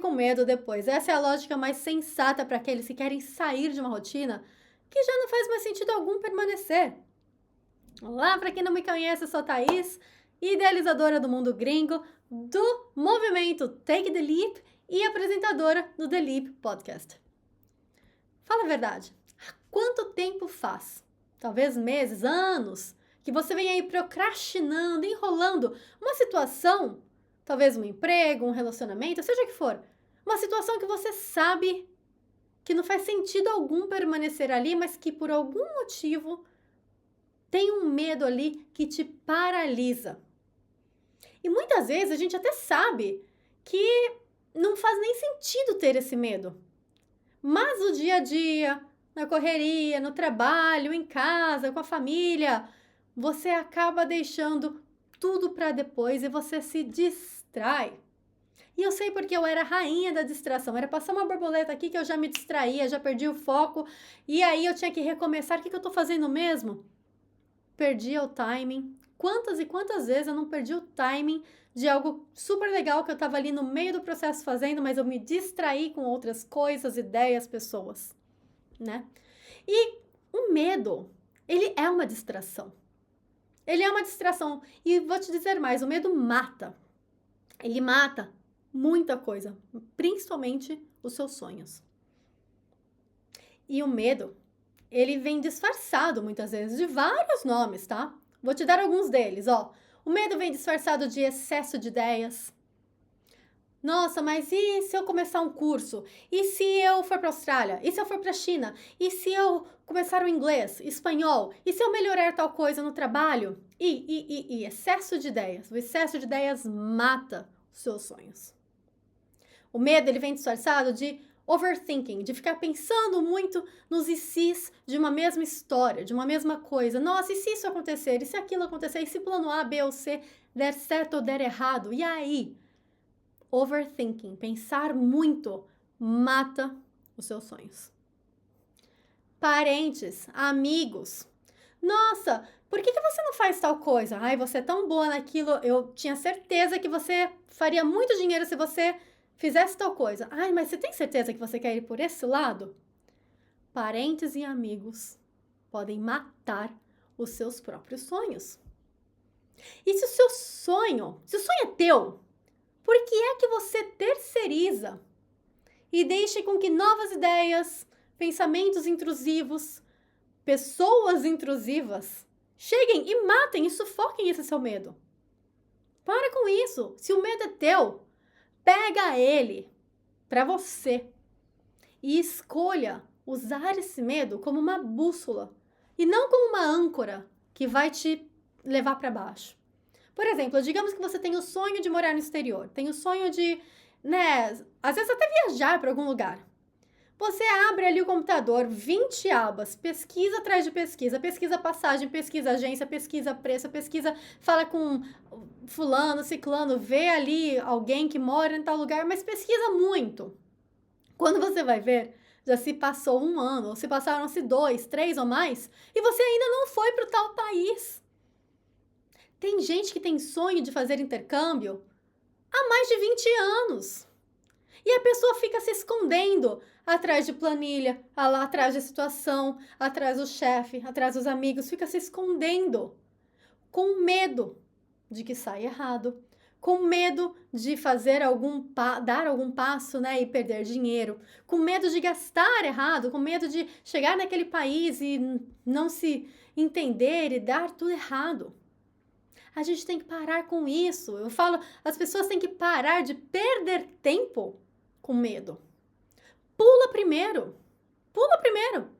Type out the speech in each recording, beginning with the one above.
com medo depois. Essa é a lógica mais sensata para aqueles que querem sair de uma rotina que já não faz mais sentido algum permanecer. Olá, para quem não me conhece, eu sou a Thaís, idealizadora do mundo gringo, do movimento Take the Leap e apresentadora do The Leap Podcast. Fala a verdade, há quanto tempo faz? Talvez meses, anos, que você vem aí procrastinando, enrolando uma situação, talvez um emprego, um relacionamento, seja o que for, uma situação que você sabe que não faz sentido algum permanecer ali, mas que por algum motivo tem um medo ali que te paralisa. E muitas vezes a gente até sabe que não faz nem sentido ter esse medo. Mas no dia a dia, na correria, no trabalho, em casa, com a família, você acaba deixando tudo para depois e você se distrai. E eu sei porque eu era a rainha da distração. Era passar uma borboleta aqui que eu já me distraía, já perdi o foco. E aí eu tinha que recomeçar. O que eu tô fazendo mesmo? Perdi o timing. Quantas e quantas vezes eu não perdi o timing de algo super legal que eu tava ali no meio do processo fazendo, mas eu me distraí com outras coisas, ideias, pessoas, né? E o medo, ele é uma distração. Ele é uma distração. E vou te dizer mais, o medo mata. Ele mata muita coisa, principalmente os seus sonhos. E o medo, ele vem disfarçado muitas vezes de vários nomes, tá? Vou te dar alguns deles, ó. O medo vem disfarçado de excesso de ideias. Nossa, mas e se eu começar um curso? E se eu for para a Austrália? E se eu for para a China? E se eu começar o inglês, espanhol? E se eu melhorar tal coisa no trabalho? Excesso de ideias. O excesso de ideias mata os seus sonhos. O medo, ele vem disfarçado de overthinking, de ficar pensando muito nos e se's de uma mesma história, de uma mesma coisa. Nossa, e se isso acontecer? E se aquilo acontecer? E se plano A, B ou C der certo ou der errado? E aí? Overthinking, pensar muito, mata os seus sonhos. Parentes, amigos. Nossa, por que você não faz tal coisa? Ai, você é tão boa naquilo, eu tinha certeza que você faria muito dinheiro se você fizesse tal coisa. Ai, mas você tem certeza que você quer ir por esse lado? Parentes e amigos podem matar os seus próprios sonhos. E se o sonho é teu, por que é que você terceiriza e deixa com que novas ideias, pensamentos intrusivos, pessoas intrusivas cheguem e matem e sufoquem esse seu medo? Para com isso. Se o medo é teu, pega ele para você e escolha usar esse medo como uma bússola e não como uma âncora que vai te levar para baixo. Por exemplo, digamos que você tem o sonho de morar no exterior, tem o sonho de, às vezes até viajar para algum lugar. Você abre ali o computador, 20 abas, pesquisa atrás de pesquisa, pesquisa passagem, pesquisa agência, pesquisa preço, pesquisa, fala com fulano, ciclano, vê ali alguém que mora em tal lugar, mas pesquisa muito. Quando você vai ver, já se passou 1 ano, ou se passaram-se 2, 3 ou mais, e você ainda não foi para o tal país. Tem gente que tem sonho de fazer intercâmbio há mais de 20 anos. E a pessoa fica se escondendo atrás de planilha, atrás de situação, atrás do chefe, atrás dos amigos, fica se escondendo com medo de que saia errado, com medo de fazer dar algum passo, e perder dinheiro, com medo de gastar errado, com medo de chegar naquele país e não se entender e dar tudo errado. A gente tem que parar com isso. Eu falo, as pessoas têm que parar de perder tempo com medo. Pula primeiro. Pula primeiro.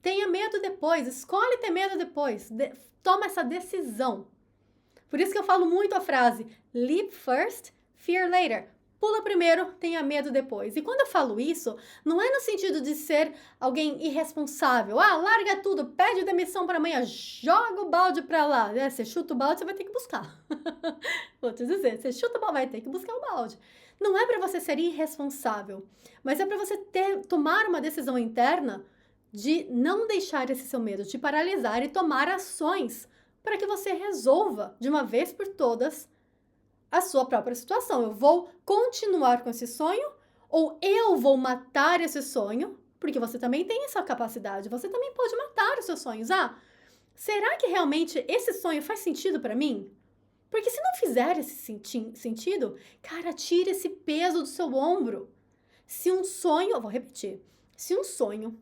Tenha medo depois. Escolhe ter medo depois. Toma essa decisão. Por isso que eu falo muito a frase leap first, fear later. Pula primeiro, tenha medo depois. E quando eu falo isso, não é no sentido de ser alguém irresponsável. Larga tudo, pede demissão para amanhã, joga o balde para lá. Você chuta o balde, você vai ter que buscar. Vou te dizer, você chuta o balde, vai ter que buscar o balde. Não é para você ser irresponsável, mas é para você tomar uma decisão interna de não deixar esse seu medo te paralisar e tomar ações para que você resolva de uma vez por todas a sua própria situação. Eu vou continuar com esse sonho Ou eu vou matar esse sonho, porque você também tem essa capacidade, você também pode matar os seus sonhos. Ah, será que realmente esse sonho faz sentido para mim? Porque se não fizer esse sentido, cara, tira esse peso do seu ombro. Se um sonho, eu vou repetir, se um sonho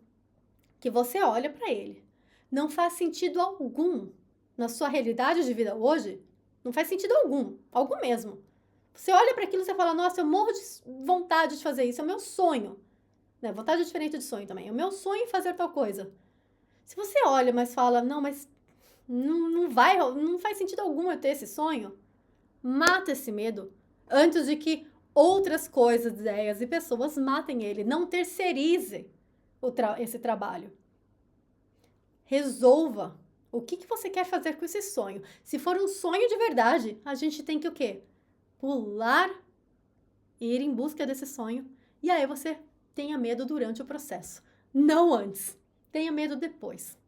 que você olha para ele não faz sentido algum na sua realidade de vida hoje, não faz sentido algum mesmo. Você olha para aquilo e você fala, nossa, eu morro de vontade de fazer isso, é o meu sonho. Né? Vontade é diferente de sonho também, é o meu sonho fazer tal coisa. Se você olha, mas fala, não, mas não faz sentido algum eu ter esse sonho, mata esse medo antes de que outras coisas, ideias e pessoas matem ele. Não terceirize esse trabalho. Resolva o que você quer fazer com esse sonho. Se for um sonho de verdade, a gente tem que o quê? Pular e ir em busca desse sonho. E aí você tenha medo durante o processo. Não antes. Tenha medo depois.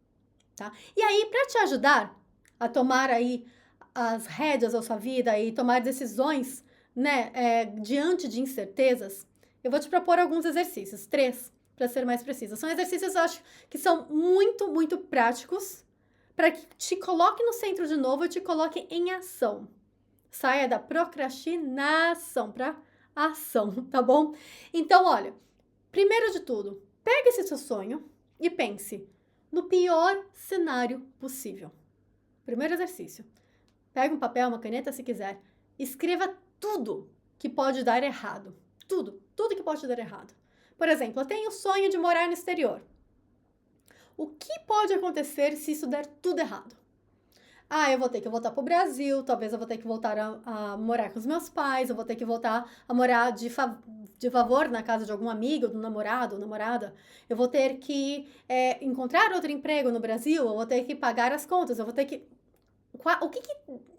Tá? E aí, para te ajudar a tomar aí as rédeas da sua vida e tomar decisões, né, diante de incertezas, eu vou te propor alguns exercícios, 3, para ser mais precisa. São exercícios, eu acho, que são muito, muito práticos, para que te coloque no centro de novo e te coloque em ação. Saia da procrastinação para ação, tá bom? Então, olha, primeiro de tudo, pega esse seu sonho e pense no pior cenário possível. Primeiro exercício. Pega um papel, uma caneta, se quiser. Escreva tudo que pode dar errado. Tudo que pode dar errado. Por exemplo, eu tenho o sonho de morar no exterior. O que pode acontecer se isso der tudo errado? Ah, eu vou ter que voltar para o Brasil, talvez eu vou ter que voltar a morar com os meus pais, eu vou ter que voltar a morar de favor na casa de algum amigo, do namorado ou namorada, eu vou ter que encontrar outro emprego no Brasil, eu vou ter que pagar as contas, eu vou ter que... O que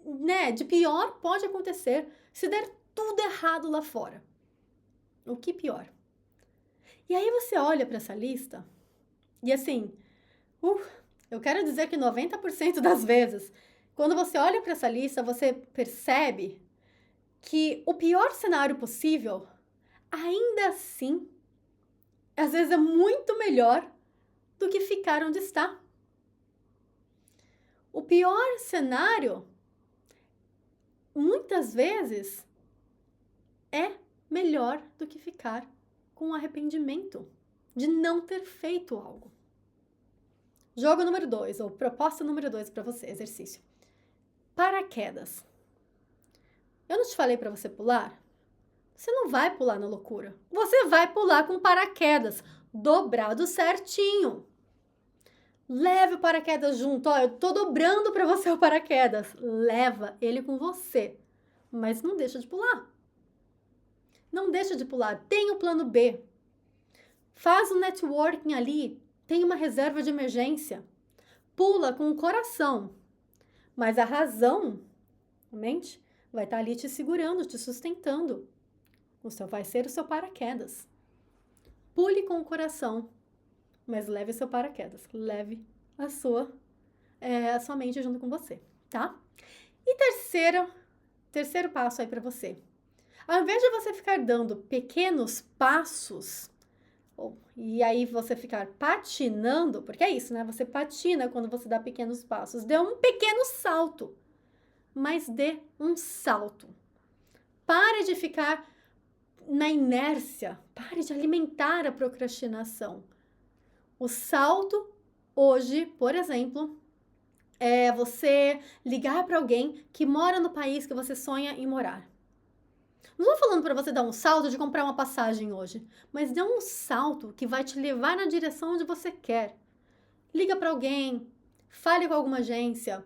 né, de pior pode acontecer se der tudo errado lá fora? O que pior? E aí você olha para essa lista e assim... eu quero dizer que 90% das vezes, quando você olha para essa lista, você percebe que o pior cenário possível, ainda assim, às vezes é muito melhor do que ficar onde está. O pior cenário, muitas vezes, é melhor do que ficar com arrependimento de não ter feito algo. Jogo número 2, ou proposta número 2 para você, exercício. Paraquedas. Eu não te falei para você pular? Você não vai pular na loucura. Você vai pular com paraquedas, dobrado certinho. Leve o paraquedas junto. Ó, eu tô dobrando para você o paraquedas. Leva ele com você. Mas não deixa de pular. Não deixa de pular. Tem o plano B. Faz um networking ali. Tem uma reserva de emergência. Pula com o coração. Mas a razão, a mente, vai estar ali te segurando, te sustentando. Vai ser o seu paraquedas. Pule com o coração, mas leve seu paraquedas. Leve a sua mente junto com você, tá? E terceiro passo aí para você. Ao invés de você ficar dando pequenos passos, e aí você ficar patinando, porque é isso, né? Você patina quando você dá pequenos passos. Dê um pequeno salto, mas dê um salto. Pare de ficar na inércia, pare de alimentar a procrastinação. O salto hoje, por exemplo, é você ligar para alguém que mora no país que você sonha em morar. Não estou falando para você dar um salto de comprar uma passagem hoje, mas dê um salto que vai te levar na direção onde você quer. Liga para alguém, fale com alguma agência,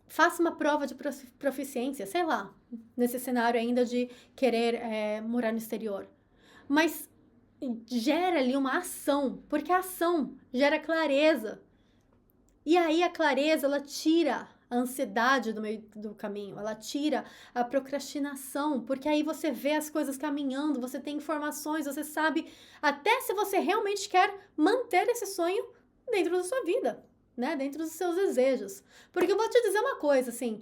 faça uma prova de proficiência, sei lá, nesse cenário ainda de querer morar no exterior. Mas gera ali uma ação, porque a ação gera clareza. E aí a clareza, ela tira a ansiedade do meio do caminho, ela tira a procrastinação, porque aí você vê as coisas caminhando, você tem informações, você sabe até se você realmente quer manter esse sonho dentro da sua vida, né? Dentro dos seus desejos. Porque eu vou te dizer uma coisa, assim,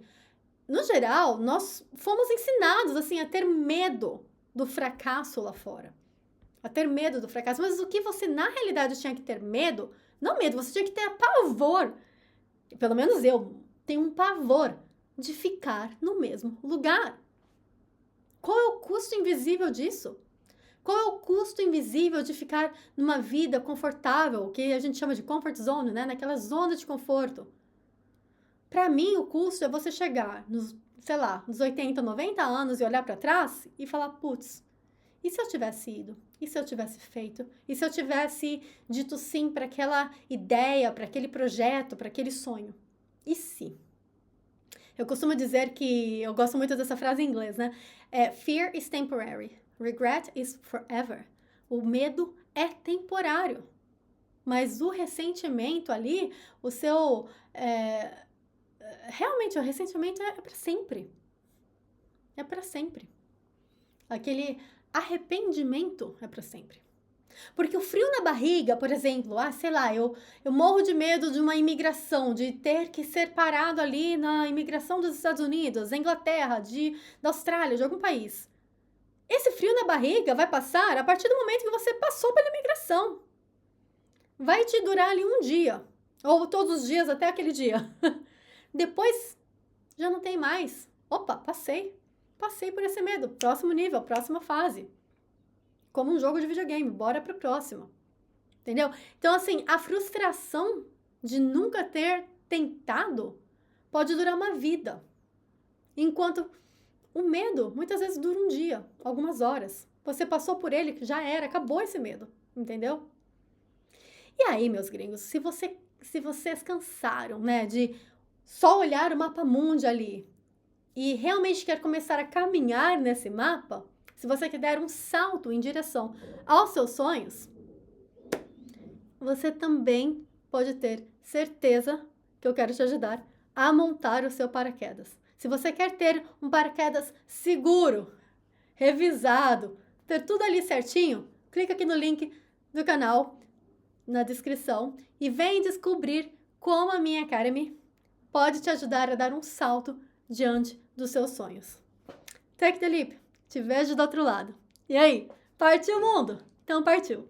no geral, nós fomos ensinados, assim, a ter medo do fracasso lá fora. a ter medo do fracasso. Mas o que você, na realidade, tinha que ter medo, não medo, você tinha que ter pavor, pelo menos eu tenho um pavor de ficar no mesmo lugar. Qual é o custo invisível disso? Qual é o custo invisível de ficar numa vida confortável, que a gente chama de comfort zone, né? Naquela zona de conforto. Para mim, o custo é você chegar nos, sei lá, nos 80, 90 anos e olhar para trás e falar, putz, e se eu tivesse ido? E se eu tivesse feito? E se eu tivesse dito sim para aquela ideia, para aquele projeto, para aquele sonho? E se? Eu costumo dizer que, eu gosto muito dessa frase em inglês, né? Fear is temporary, regret is forever. O medo é temporário, mas o ressentimento ali, o seu... realmente, o ressentimento é para sempre. É para sempre. Aquele arrependimento é para sempre. Porque o frio na barriga, por exemplo, sei lá, eu morro de medo de uma imigração, de ter que ser parado ali na imigração dos Estados Unidos, da Inglaterra, da Austrália, de algum país. Esse frio na barriga vai passar a partir do momento que você passou pela imigração. Vai te durar ali um dia, ou todos os dias até aquele dia. Depois, já não tem mais. Opa, passei por esse medo. Próximo nível, próxima fase. Como um jogo de videogame, bora pro próximo. Entendeu? Então, assim, a frustração de nunca ter tentado pode durar uma vida. Enquanto o medo, muitas vezes, dura um dia, algumas horas. Você passou por ele, já era, acabou esse medo. Entendeu? E aí, meus gringos, se vocês cansaram, né, de só olhar o mapa mundi ali e realmente quer começar a caminhar nesse mapa, se você quer dar um salto em direção aos seus sonhos, você também pode ter certeza que eu quero te ajudar a montar o seu paraquedas. Se você quer ter um paraquedas seguro, revisado, ter tudo ali certinho, clica aqui no link do canal, na descrição, e vem descobrir como a minha Academy pode te ajudar a dar um salto diante dos seus sonhos. Take the leap! Te vejo do outro lado. E aí, partiu o mundo? Então partiu!